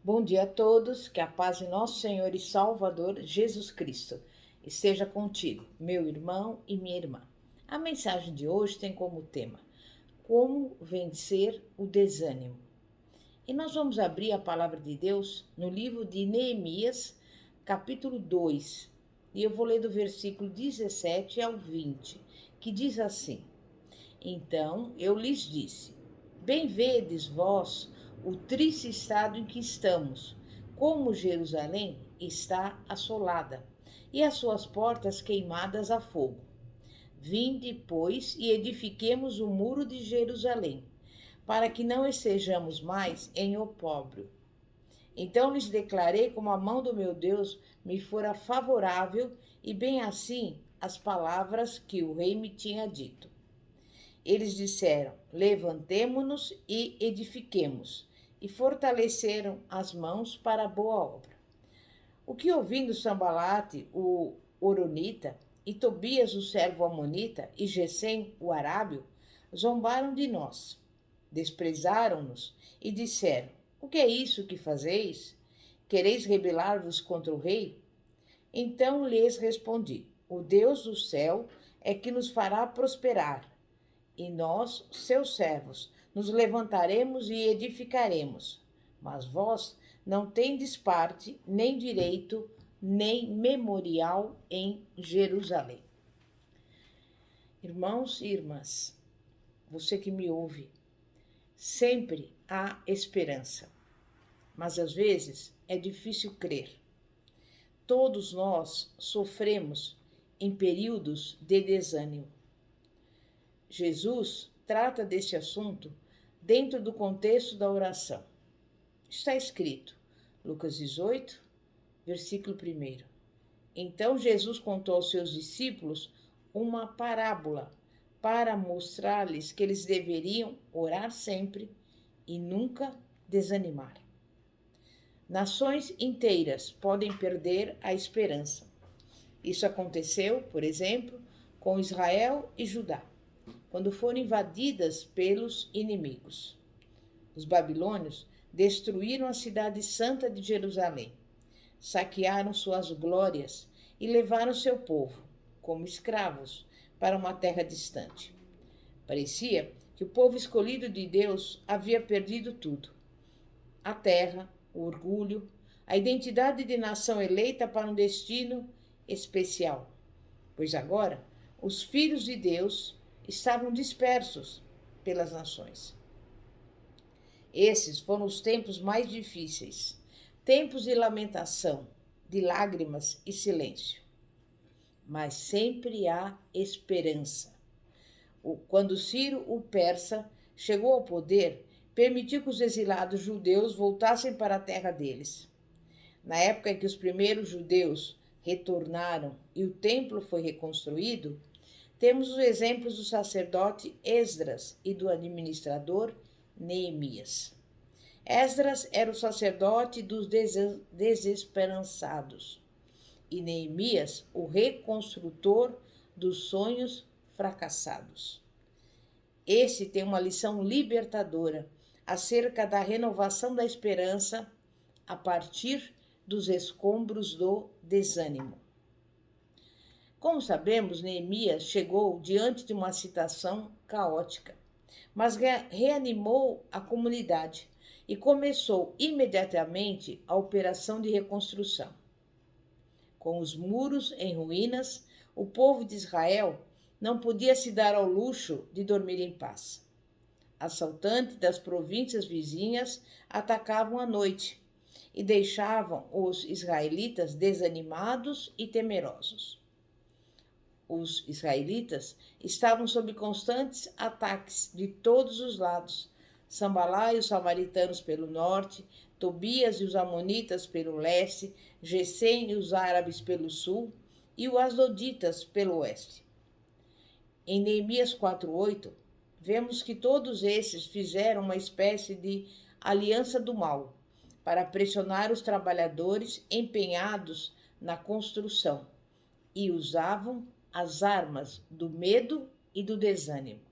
Bom dia a todos, que a paz de nosso Senhor e Salvador Jesus Cristo esteja contigo, meu irmão e minha irmã. A mensagem de hoje tem como tema Como vencer o desânimo. E nós vamos abrir a palavra de Deus no livro de Neemias, capítulo 2, e eu vou ler do versículo 17 ao 20, que diz assim: Então eu lhes disse: Bem vedes vós o triste estado em que estamos, como Jerusalém está assolada, e as suas portas queimadas a fogo. Vinde, pois, e edifiquemos o muro de Jerusalém, para que não estejamos mais em opróbrio. Então lhes declarei como a mão do meu Deus me fora favorável, e bem assim as palavras que o rei me tinha dito. Eles disseram: Levantemo-nos e edifiquemos, e fortaleceram as mãos para a boa obra. O que ouvindo Sambalate, o Horonita, e Tobias, o servo amonita, e Gesem, o arábio, zombaram de nós, desprezaram-nos e disseram: O que é isso que fazeis? Quereis rebelar-vos contra o rei? Então lhes respondi: O Deus do céu é que nos fará prosperar, e nós, seus servos, nos levantaremos e edificaremos. Mas vós não tendes parte, nem direito, nem memorial em Jerusalém. Irmãos e irmãs, você que me ouve, sempre há esperança, mas às vezes é difícil crer. Todos nós sofremos em períodos de desânimo. Jesus trata desse assunto dentro do contexto da oração. Está escrito, Lucas 18, versículo 1. Então Jesus contou aos seus discípulos uma parábola para mostrar-lhes que eles deveriam orar sempre e nunca desanimar. Nações inteiras podem perder a esperança. Isso aconteceu, por exemplo, com Israel e Judá, quando foram invadidas pelos inimigos. Os babilônios destruíram a cidade santa de Jerusalém, saquearam suas glórias e levaram seu povo, como escravos, para uma terra distante. Parecia que o povo escolhido de Deus havia perdido tudo: a terra, o orgulho, a identidade de nação eleita para um destino especial, pois agora os filhos de Deus estavam dispersos pelas nações. Esses foram os tempos mais difíceis, tempos de lamentação, de lágrimas e silêncio. Mas sempre há esperança. Quando Ciro, o persa, chegou ao poder, permitiu que os exilados judeus voltassem para a terra deles. Na época em que os primeiros judeus retornaram e o templo foi reconstruído, temos os exemplos do sacerdote Esdras e do administrador Neemias. Esdras era o sacerdote dos desesperançados e Neemias o reconstrutor dos sonhos fracassados. Esse tem uma lição libertadora acerca da renovação da esperança a partir dos escombros do desânimo. Como sabemos, Neemias chegou diante de uma situação caótica, mas reanimou a comunidade e começou imediatamente a operação de reconstrução. Com os muros em ruínas, o povo de Israel não podia se dar ao luxo de dormir em paz. Assaltantes das províncias vizinhas atacavam à noite e deixavam os israelitas desanimados e temerosos. Os israelitas estavam sob constantes ataques de todos os lados. Sambalá e os samaritanos pelo norte, Tobias e os amonitas pelo leste, Gesem e os árabes pelo sul e os asdoditas pelo oeste. Em Neemias 4:8, vemos que todos esses fizeram uma espécie de aliança do mal para pressionar os trabalhadores empenhados na construção e usavam as armas do medo e do desânimo.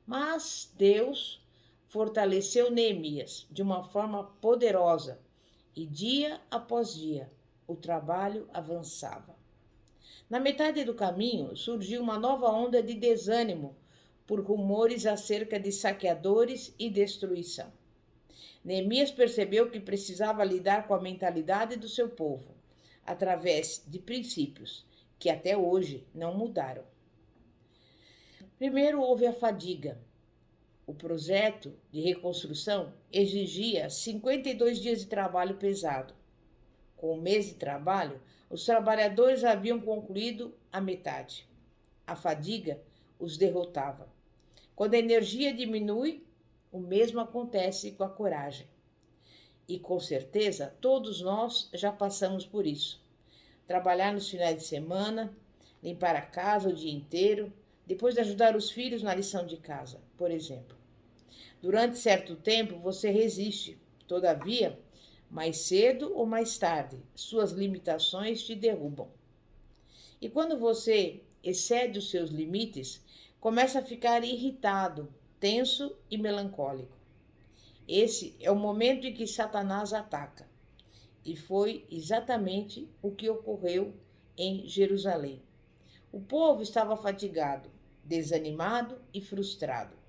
Mas Deus fortaleceu Neemias de uma forma poderosa e dia após dia o trabalho avançava. Na metade do caminho surgiu uma nova onda de desânimo por rumores acerca de saqueadores e destruição. Neemias percebeu que precisava lidar com a mentalidade do seu povo, através de princípios que até hoje não mudaram. Primeiro houve a fadiga. O projeto de reconstrução exigia 52 dias de trabalho pesado. Com um mês de trabalho, os trabalhadores haviam concluído a metade. A fadiga os derrotava. Quando a energia diminui, o mesmo acontece com a coragem. E com certeza todos nós já passamos por isso. Trabalhar nos finais de semana, limpar a casa o dia inteiro, depois de ajudar os filhos na lição de casa, por exemplo. Durante certo tempo você resiste, todavia, mais cedo ou mais tarde, suas limitações te derrubam. E quando você excede os seus limites, começa a ficar irritado, tenso e melancólico. Esse é o momento em que Satanás ataca. E foi exatamente o que ocorreu em Jerusalém. O povo estava fatigado, desanimado e frustrado.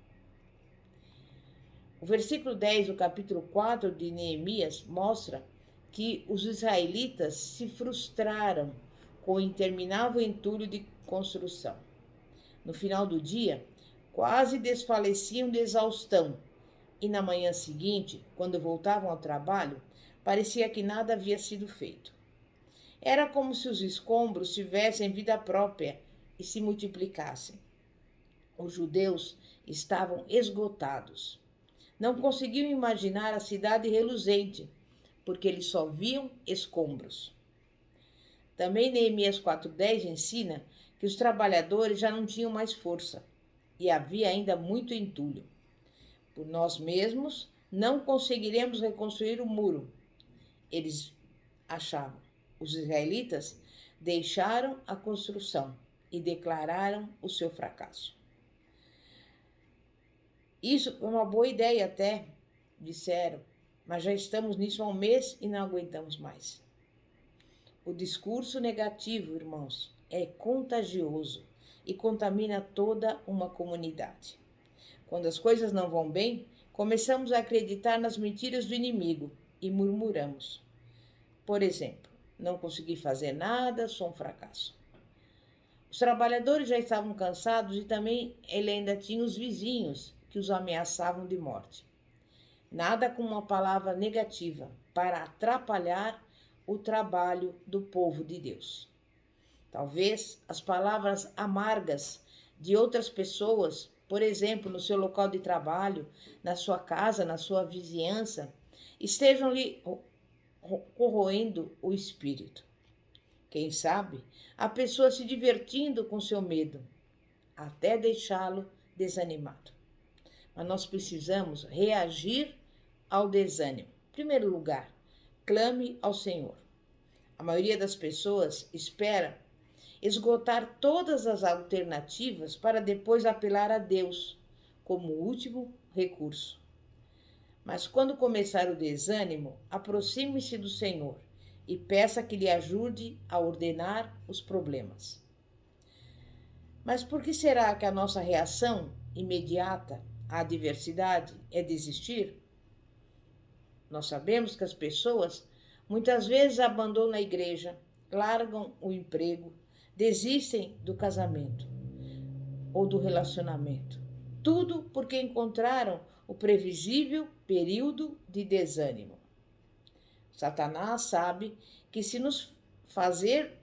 O versículo 10 do capítulo 4 de Neemias mostra que os israelitas se frustraram com o interminável entulho de construção. No final do dia, quase desfaleciam de exaustão, e na manhã seguinte, quando voltavam ao trabalho, parecia que nada havia sido feito. Era como se os escombros tivessem vida própria e se multiplicassem. Os judeus estavam esgotados. Não conseguiam imaginar a cidade reluzente, porque eles só viam escombros. Também Neemias 4,10 ensina que os trabalhadores já não tinham mais força e havia ainda muito entulho. Por nós mesmos, não conseguiremos reconstruir o muro. Eles achavam. Os israelitas deixaram a construção e declararam o seu fracasso. Isso é uma boa ideia até, disseram, mas já estamos nisso há um mês e não aguentamos mais. O discurso negativo, irmãos, é contagioso e contamina toda uma comunidade. Quando as coisas não vão bem, começamos a acreditar nas mentiras do inimigo e murmuramos. Por exemplo, não consegui fazer nada, sou um fracasso. Os trabalhadores já estavam cansados e também ele ainda tinha os vizinhos que os ameaçavam de morte. Nada como uma palavra negativa para atrapalhar o trabalho do povo de Deus. Talvez as palavras amargas de outras pessoas, por exemplo, no seu local de trabalho, na sua casa, na sua vizinhança, estejam lhe corroendo o espírito. Quem sabe, a pessoa se divertindo com seu medo, até deixá-lo desanimado. Mas nós precisamos reagir ao desânimo. Em primeiro lugar, clame ao Senhor. A maioria das pessoas espera esgotar todas as alternativas para depois apelar a Deus como último recurso. Mas quando começar o desânimo, aproxime-se do Senhor e peça que lhe ajude a ordenar os problemas. Mas por que será que a nossa reação imediata à adversidade é desistir? Nós sabemos que as pessoas muitas vezes abandonam a igreja, largam o emprego, desistem do casamento ou do relacionamento. Tudo porque encontraram o previsível período de desânimo. Satanás sabe que se nos fazer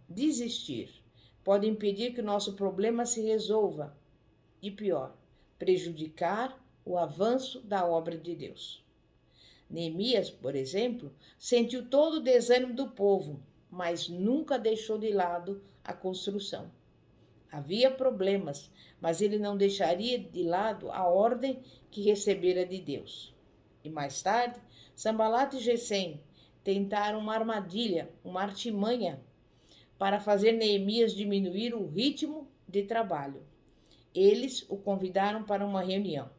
desistir, pode impedir que o nosso problema se resolva e, pior, prejudicar o avanço da obra de Deus. Neemias, por exemplo, sentiu todo o desânimo do povo, mas nunca deixou de lado a construção. Havia problemas, mas ele não deixaria de lado a ordem que recebera de Deus. E mais tarde, Sanbalat e Gesem tentaram uma armadilha, uma artimanha, para fazer Neemias diminuir o ritmo de trabalho. Eles o convidaram para uma reunião.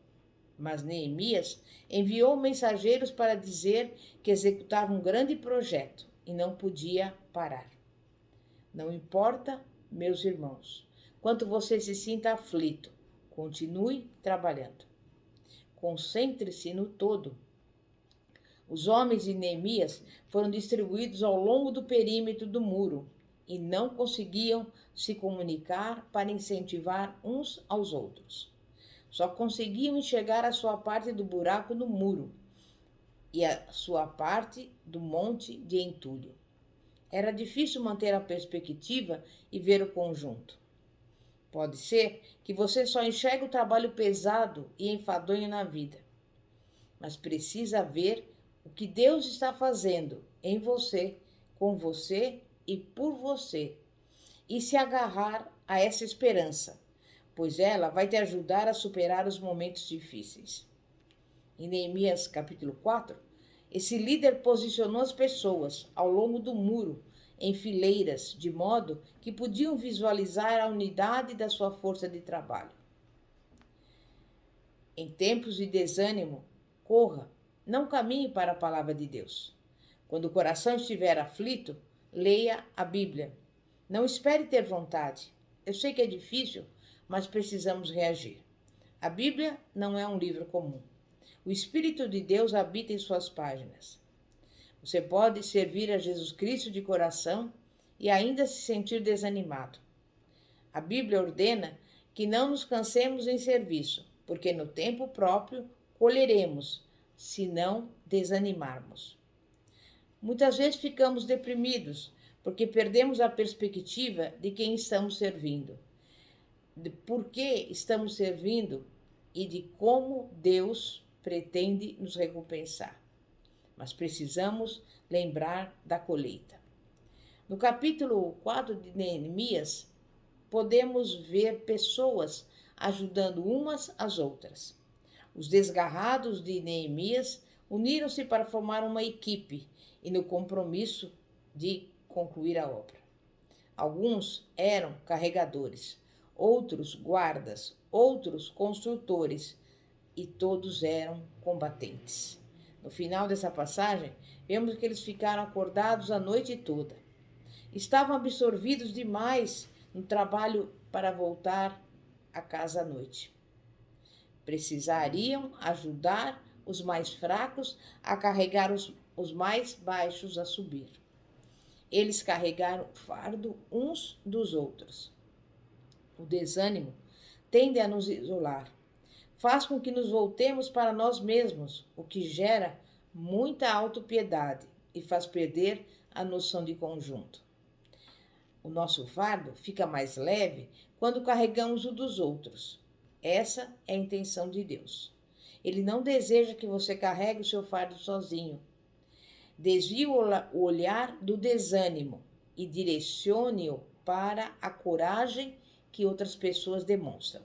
Mas Neemias enviou mensageiros para dizer que executava um grande projeto e não podia parar. Não importa, meus irmãos, quanto você se sinta aflito, continue trabalhando. Concentre-se no todo. Os homens de Neemias foram distribuídos ao longo do perímetro do muro e não conseguiam se comunicar para incentivar uns aos outros. Só conseguiam enxergar a sua parte do buraco no muro e a sua parte do monte de entulho. Era difícil manter a perspectiva e ver o conjunto. Pode ser que você só enxergue o trabalho pesado e enfadonho na vida, mas precisa ver o que Deus está fazendo em você, com você e por você, e se agarrar a essa esperança, pois ela vai te ajudar a superar os momentos difíceis. Em Neemias capítulo 4, esse líder posicionou as pessoas ao longo do muro em fileiras, de modo que podiam visualizar a unidade da sua força de trabalho. Em tempos de desânimo, corra, não caminhe para a palavra de Deus. Quando o coração estiver aflito, leia a Bíblia. Não espere ter vontade. Eu sei que é difícil, mas precisamos reagir. A Bíblia não é um livro comum. O Espírito de Deus habita em suas páginas. Você pode servir a Jesus Cristo de coração e ainda se sentir desanimado. A Bíblia ordena que não nos cansemos em serviço, porque no tempo próprio colheremos, se não desanimarmos. Muitas vezes ficamos deprimidos, porque perdemos a perspectiva de quem estamos servindo, de por que estamos servindo e de como Deus pretende nos recompensar. Mas precisamos lembrar da colheita. No capítulo 4 de Neemias, podemos ver pessoas ajudando umas às outras. Os desgarrados de Neemias uniram-se para formar uma equipe e no compromisso de concluir a obra. Alguns eram carregadores, outros guardas, outros construtores e todos eram combatentes. No final dessa passagem, vemos que eles ficaram acordados a noite toda. Estavam absorvidos demais no trabalho para voltar a casa à noite. Precisariam ajudar os mais fracos a carregar os mais baixos a subir. Eles carregaram o fardo uns dos outros. O desânimo tende a nos isolar. Faz com que nos voltemos para nós mesmos, o que gera muita autopiedade e faz perder a noção de conjunto. O nosso fardo fica mais leve quando carregamos o dos outros. Essa é a intenção de Deus. Ele não deseja que você carregue o seu fardo sozinho. Desvie o olhar do desânimo e direcione-o para a coragem que outras pessoas demonstram.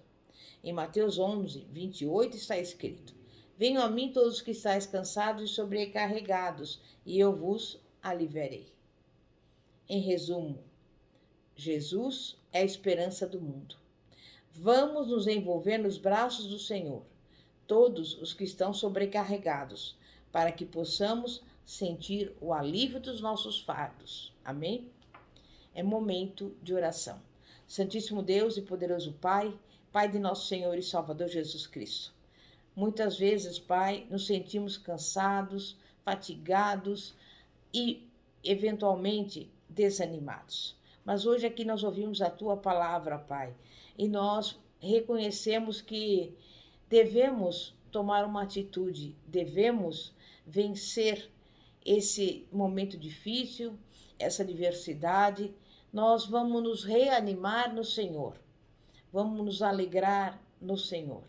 Em Mateus 11, 28 está escrito: Venham a mim todos os que estáis cansados e sobrecarregados, e eu vos aliviarei. Em resumo, Jesus é a esperança do mundo. Vamos nos envolver nos braços do Senhor, todos os que estão sobrecarregados, para que possamos sentir o alívio dos nossos fardos. Amém? É momento de oração. Santíssimo Deus e poderoso Pai, Pai de nosso Senhor e Salvador Jesus Cristo. Muitas vezes, Pai, nos sentimos cansados, fatigados e, eventualmente, desanimados. Mas hoje aqui nós ouvimos a Tua palavra, Pai, e nós reconhecemos que devemos tomar uma atitude, devemos vencer esse momento difícil, essa adversidade. Nós vamos nos reanimar no Senhor. Vamos nos alegrar no Senhor.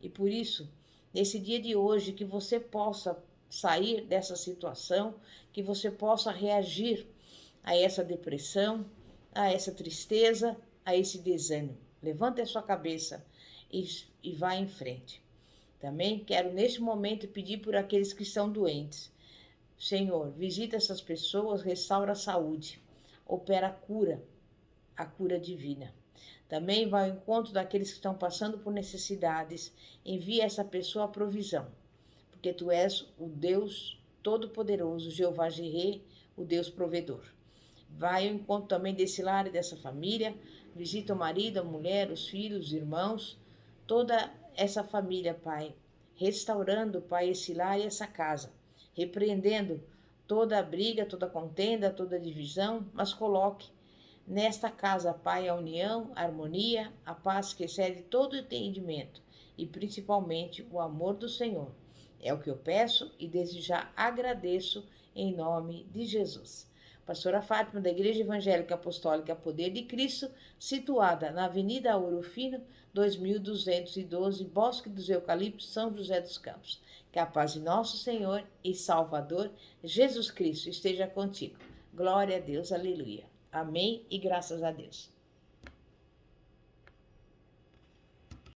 E por isso, nesse dia de hoje, que você possa sair dessa situação, que você possa reagir a essa depressão, a essa tristeza, a esse desânimo. Levante a sua cabeça e vá em frente. Também quero, neste momento, pedir por aqueles que estão doentes. Senhor, visita essas pessoas, restaura a saúde, opera a cura divina. Também vai ao encontro daqueles que estão passando por necessidades. Envia essa pessoa a provisão, porque tu és o Deus Todo-Poderoso, Jeová Jireh, o Deus provedor. Vai ao encontro também desse lar e dessa família. Visita o marido, a mulher, os filhos, os irmãos, toda essa família, Pai. Restaurando, Pai, esse lar e essa casa. Repreendendo toda a briga, toda a contenda, toda a divisão, mas coloque nesta casa, Pai, a união, a harmonia, a paz que excede todo entendimento e principalmente o amor do Senhor. É o que eu peço e desde já agradeço em nome de Jesus. Pastora Fátima, da Igreja Evangélica Apostólica Poder de Cristo, situada na Avenida Ouro Fino, 2212, Bosque dos Eucaliptos, São José dos Campos. Que a paz de nosso Senhor e Salvador, Jesus Cristo, esteja contigo. Glória a Deus, aleluia. Amém e graças a Deus.